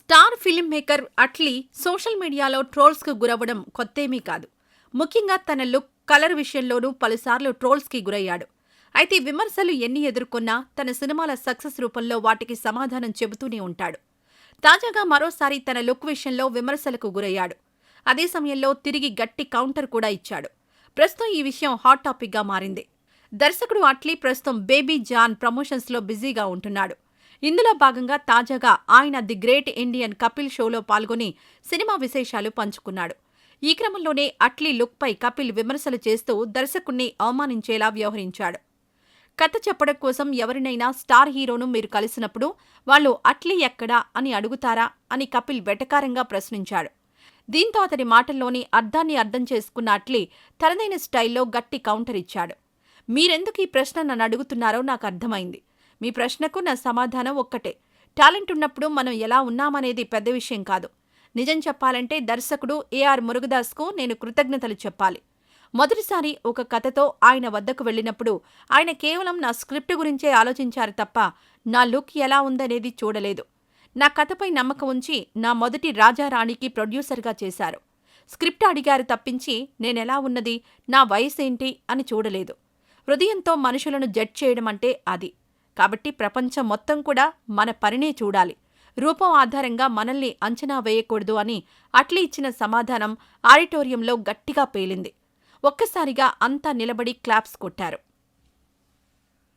Star film maker Atlee social మీడియాలో ట్రోల్స్కు గురవ్వడం కొత్తేమీ కాదు. ముఖ్యంగా తన లుక్, కలర్ విషయంలోనూ పలుసార్లు ట్రోల్స్కి గురయ్యాడు. అయితే విమర్శలు ఎన్ని ఎదుర్కొన్నా తన సినిమాల సక్సెస్ రూపంలో వాటికి సమాధానం చెబుతూనే ఉంటాడు. తాజాగా మరోసారి తన లుక్ విషయంలో విమర్శలకు గురయ్యాడు. అదే సమయంలో తిరిగి గట్టి కౌంటర్ కూడా ఇచ్చాడు. ప్రస్తుతం ఈ విషయం హాట్ టాపిక్గా మారింది. దర్శకుడు అట్లీ ప్రస్తుతం బేబీ జాన్ ప్రమోషన్స్లో బిజీగా ఉంటున్నాడు. ఇందులో భాగంగా తాజాగా ఆయన ది గ్రేట్ ఇండియన్ కపిల్ షోలో పాల్గొని సినిమా విశేషాలు పంచుకున్నాడు. ఈ క్రమంలోనే అట్లీ లుక్పై కపిల్ విమర్శలు చేస్తూ దర్శకుణ్ణి అవమానించేలా వ్యవహరించాడు. కథ చెప్పడం కోసం ఎవరినైనా స్టార్ హీరోను మీరు కలిసినప్పుడు వాళ్ళు అట్లీ ఎక్కడా అని అడుగుతారా అని కపిల్ వెటకారంగా ప్రశ్నించాడు. దీంతో అతడి మాటల్లోని అర్థాన్ని అర్థం చేసుకున్న అట్లీ తనదైన స్టైల్లో గట్టి కౌంటర్ ఇచ్చాడు. మీరెందుకు ఈ ప్రశ్న నన్ను అడుగుతున్నారో నాకు అర్థమైంది. మీ ప్రశ్నకు నా సమాధానం ఒక్కటే. టాలెంట్ ఉన్నప్పుడు మనం ఎలా ఉన్నామనేది పెద్ద విషయం కాదు. నిజం చెప్పాలంటే దర్శకుడు ఏఆర్ మురుగదాస్కు నేను కృతజ్ఞతలు చెప్పాలి. మొదటిసారి ఒక కథతో ఆయన వద్దకు వెళ్ళినప్పుడు ఆయన కేవలం నా స్క్రిప్ట్ గురించే ఆలోచించారు తప్ప నా లుక్ ఎలా ఉందనేది చూడలేదు. నా కథపై నమ్మకం ఉంచి నా మొదటి రాజారాణికి ప్రొడ్యూసర్గా చేశారు. స్క్రిప్ట్ అడిగారు తప్పించి నేనెలా ఉన్నది, నా వయసేంటి అని చూడలేదు. హృదయంతో మనుషులను జడ్జ్ చేయడం అంటే అది. కాబట్టి ప్రపంచం మొత్తం కూడా మన పనినే చూడాలి. రూపం ఆధారంగా మనల్ని అంచనా వేయకూడదు అని అట్లీ ఇచ్చిన సమాధానం ఆడిటోరియంలో గట్టిగా పేలింది. ఒక్కసారిగా అంతా నిలబడి క్లాప్స్ కొట్టారు.